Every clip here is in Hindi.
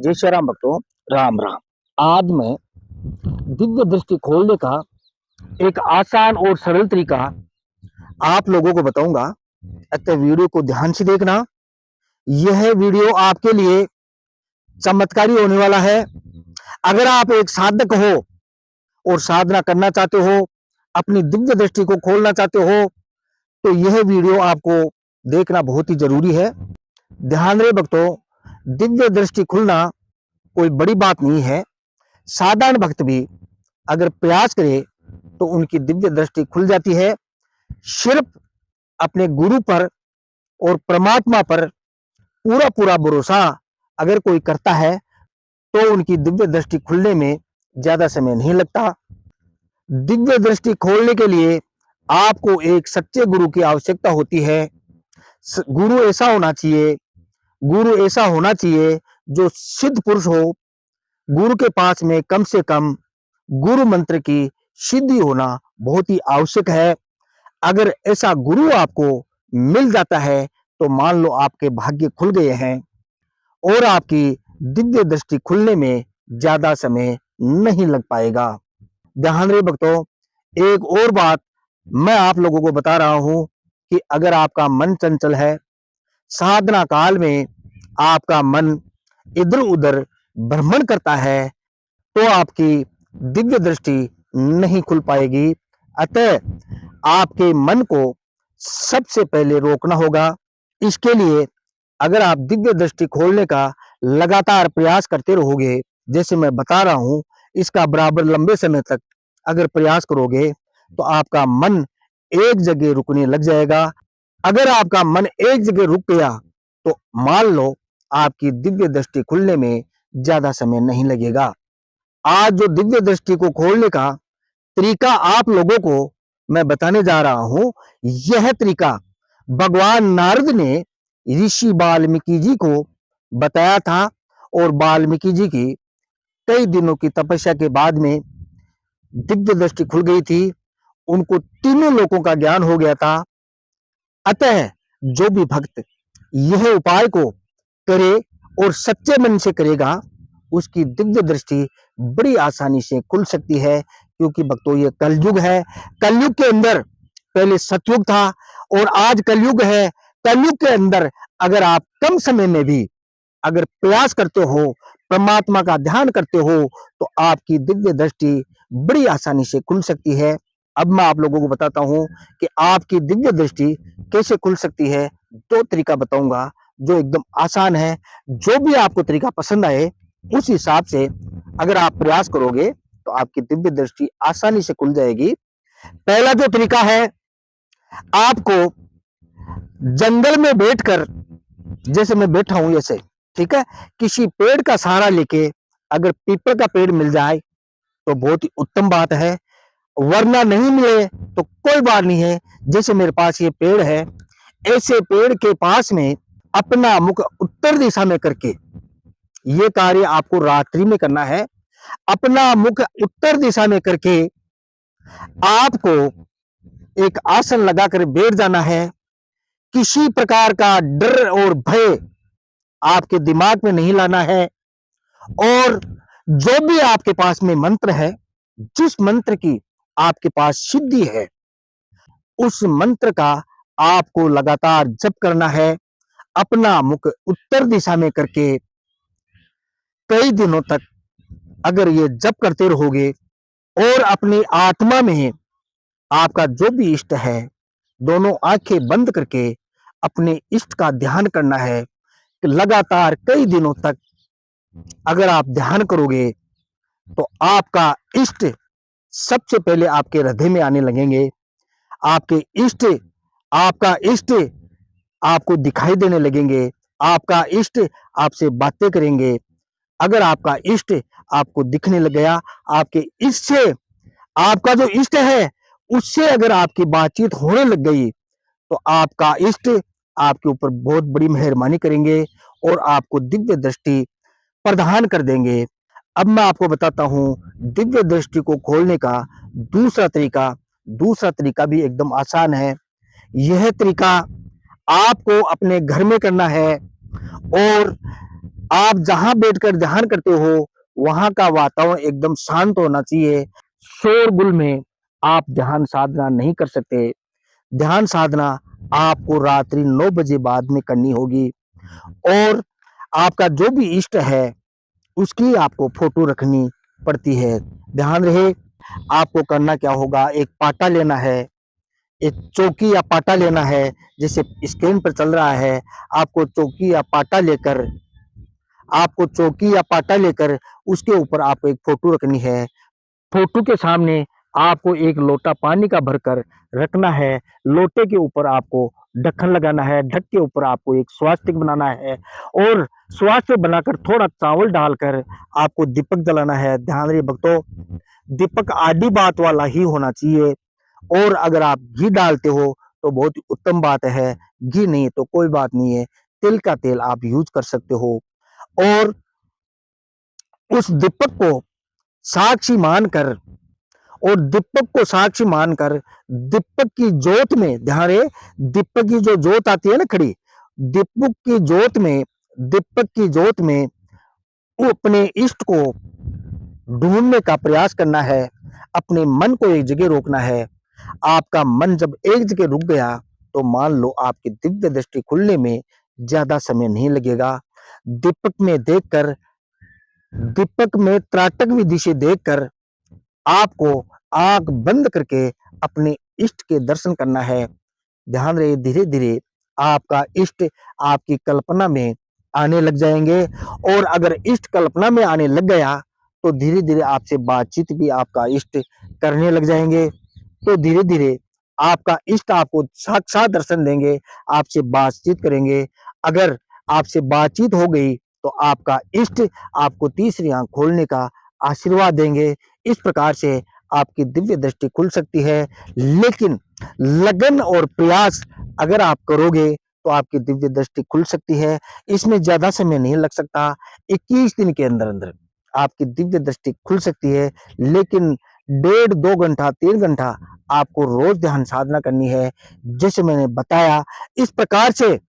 जय श्री राम भक्तों, राम राम। आज मैं दिव्य दृष्टि खोलने का एक आसान और सरल तरीका आप लोगों को बताऊंगा। अतः वीडियो को ध्यान से देखना। यह वीडियो आपके लिए चमत्कारी होने वाला है। अगर आप एक साधक हो और साधना करना चाहते हो, अपनी दिव्य दृष्टि को खोलना चाहते हो, तो यह वीडियो आपको देखना बहुत ही जरूरी है। ध्यान रहे भक्तों, दिव्य दृष्टि खुलना कोई बड़ी बात नहीं है। साधारण भक्त भी अगर प्रयास करे तो उनकी दिव्य दृष्टि खुल जाती है। सिर्फ अपने गुरु पर और परमात्मा पर पूरा पूरा भरोसा अगर कोई करता है तो उनकी दिव्य दृष्टि खुलने में ज्यादा समय नहीं लगता। दिव्य दृष्टि खोलने के लिए आपको एक सच्चे गुरु की आवश्यकता होती है। गुरु ऐसा होना चाहिए जो सिद्ध पुरुष हो। गुरु के पास में कम से कम गुरु मंत्र की सिद्धि होना बहुत ही आवश्यक है। अगर ऐसा गुरु आपको मिल जाता है तो मान लो आपके भाग्य खुल गए हैं और आपकी दिव्य दृष्टि खुलने में ज्यादा समय नहीं लग पाएगा। ध्यान रहे भक्तों, एक और बात मैं आप लोगों को बता रहा हूं कि अगर आपका मन चंचल है, साधना काल में आपका मन इधर उधर भ्रमण करता है, तो आपकी दिव्य दृष्टि नहीं खुल पाएगी। अतः आपके मन को सबसे पहले रोकना होगा। इसके लिए अगर आप दिव्य दृष्टि खोलने का लगातार प्रयास करते रहोगे, जैसे मैं बता रहा हूं, इसका बराबर लंबे समय तक अगर प्रयास करोगे तो आपका मन एक जगह रुकने लग जाएगा। अगर आपका मन एक जगह रुक गया तो मान लो आपकी दिव्य दृष्टि खुलने में ज्यादा समय नहीं लगेगा। आज जो दिव्य दृष्टि को खोलने का तरीका आप लोगों को मैं बताने जा रहा हूं, यह तरीका भगवान नारद ने ऋषि वाल्मीकि जी को बताया था और वाल्मीकि जी की कई दिनों की तपस्या के बाद में दिव्य दृष्टि खुल गई थी। उनको तीनों लोकों का ज्ञान हो गया था। अतः जो भी भक्त यह उपाय को करे और सच्चे मन से करेगा, उसकी दिव्य दृष्टि बड़ी आसानी से खुल सकती है। क्योंकि भक्तों ये कलयुग है। कलयुग के अंदर पहले सतयुग था और आज कलयुग है। कलयुग के अंदर अगर आप कम समय में भी अगर प्रयास करते हो, परमात्मा का ध्यान करते हो, तो आपकी दिव्य दृष्टि बड़ी आसानी से खुल सकती है। अब मैं आप लोगों को बताता हूं कि आपकी दिव्य दृष्टि कैसे खुल सकती है। दो तरीका बताऊंगा जो एकदम आसान है। जो भी आपको तरीका पसंद आए उस हिसाब से अगर आप प्रयास करोगे तो आपकी दिव्य दृष्टि आसानी से खुल जाएगी। पहला जो तरीका है, आपको जंगल में बैठकर, जैसे मैं बैठा हूं ऐसे, ठीक है, किसी पेड़ का सहारा लेके अगर पीपल का पेड़ मिल जाए तो बहुत ही उत्तम बात है, वरना नहीं मिले तो कोई बात नहीं है। जैसे मेरे पास ये पेड़ है, ऐसे पेड़ के पास में अपना मुख उत्तर दिशा में करके, ये कार्य आपको रात्रि में करना है। अपना मुख उत्तर दिशा में करके आपको एक आसन लगाकर बैठ जाना है। किसी प्रकार का डर और भय आपके दिमाग में नहीं लाना है। और जो भी आपके पास में मंत्र है, जिस मंत्र की आपके पास सिद्धि है, उस मंत्र का आपको लगातार जप करना है। अपना मुख उत्तर दिशा में करके कई दिनों तक अगर ये जप करते रहोगे और अपनी आत्मा में आपका जो भी इष्ट है, दोनों आंखें बंद करके अपने इष्ट का ध्यान करना है। कि लगातार कई दिनों तक अगर आप ध्यान करोगे तो आपका इष्ट सबसे पहले आपके हृदय में आने लगेंगे। आपके इष्ट आपका इष्ट आपको दिखाई देने लगेंगे। आपका इष्ट आपसे बातें करेंगे। अगर आपका इष्ट आपको दिखने लग गया, आपके इष्ट से, आपका जो इष्ट है उससे अगर आपकी बातचीत होने लग गई, तो आपका इष्ट आपके ऊपर बहुत बड़ी मेहरबानी करेंगे और आपको दिव्य दृष्टि प्रदान कर देंगे। अब मैं आपको बताता हूं दिव्य दृष्टि को खोलने का दूसरा तरीका। दूसरा तरीका भी एकदम आसान है। यह तरीका आपको अपने घर में करना है और आप जहां बैठकर ध्यान करते हो वहां का वातावरण एकदम शांत होना चाहिए। शोरगुल में आप ध्यान साधना नहीं कर सकते। ध्यान साधना आपको रात्रि 9 बजे बाद में करनी होगी। और आपका जो भी इष्ट है उसकी आपको फोटो रखनी पड़ती है। ध्यान रहे, आपको करना क्या होगा, एक पाटा लेना है, एक चौकी या पाटा लेना है। जैसे स्क्रीन पर चल रहा है, आपको चौकी या पाटा लेकर उसके ऊपर आपको एक फोटो रखनी है। फोटो के सामने आपको एक लोटा पानी का भरकर रखना है। लोटे के ऊपर आपको ढक्कन लगाना है। ढक के ऊपर आपको एक स्वास्तिक बनाना है और स्वास्तिक बनाकर थोड़ा चावल डालकर आपको दीपक जलाना है। ध्यान रहे भक्तों, दीपक आडी बात वाला ही होना चाहिए। और अगर आप घी डालते हो तो बहुत ही उत्तम बात है। घी नहीं तो कोई बात नहीं है, तिल का तेल आप यूज कर सकते हो। और उस दीपक को साक्षी मानकर दीपक की जोत में, ध्यान रहे, दीपक की जो जोत आती है ना खड़ी, दीपक की जोत में वो अपने इष्ट को ढूंढने का प्रयास करना है। अपने मन को एक जगह रोकना है। आपका मन जब एक जगह रुक गया तो मान लो आपकी दिव्य दृष्टि खुलने में ज्यादा समय नहीं लगेगा। दीपक में त्राटक विधि से देखकर आपको आंख बंद करके अपने इष्ट के दर्शन करना है। ध्यान रहे, धीरे धीरे आपका इष्ट आपकी कल्पना में आने लग जाएंगे। और अगर इष्ट कल्पना में आने लग गया तो धीरे धीरे आपसे बातचीत भी आपका इष्ट करने लग जाएंगे। तो धीरे धीरे आपका इष्ट आपको साक्षात दर्शन देंगे, आपसे बातचीत करेंगे। अगर आपसे बातचीत हो गई तो आपका इष्ट आपको तीसरी आंख खोलने का आशीर्वाद देंगे। इस प्रकार से आपकी दिव्य दृष्टि खुल सकती है। लेकिन लगन और प्रयास अगर आप करोगे तो आपकी दिव्य दृष्टि खुल सकती है। इसमें ज्यादा समय नहीं लग सकता, 21 दिन के अंदर अंदर आपकी दिव्य दृष्टि खुल सकती है। लेकिन 1.5-2 घंटा 3 घंटा आपको रोज ध्यान साधना करनी है। जैसे मैंने बताया, इस प्रकार से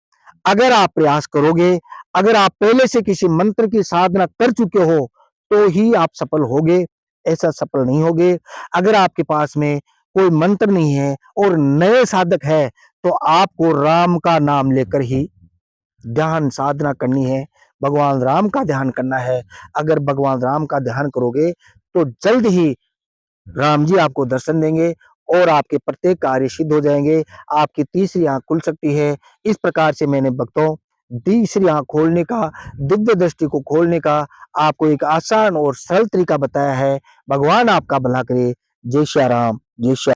अगर आप प्रयास करोगे, अगर आप पहले से किसी मंत्र की साधना कर चुके हो तो ही आप सफल होगे, ऐसा सफल नहीं होगे। अगर आपके पास में कोई मंत्र नहीं है और नए साधक है तो आपको राम का नाम लेकर ही ध्यान साधना करनी है। भगवान राम का ध्यान करना है। अगर भगवान राम का ध्यान करोगे तो जल्द ही राम जी आपको दर्शन देंगे और आपके प्रत्येक कार्य सिद्ध हो जाएंगे। आपकी तीसरी आंख खुल सकती है। इस प्रकार से मैंने भक्तों तीसरी आंख खोलने का, दिव्य दृष्टि को खोलने का आपको एक आसान और सरल तरीका बताया है। भगवान आपका भला करे। जय श्री राम, जय श्री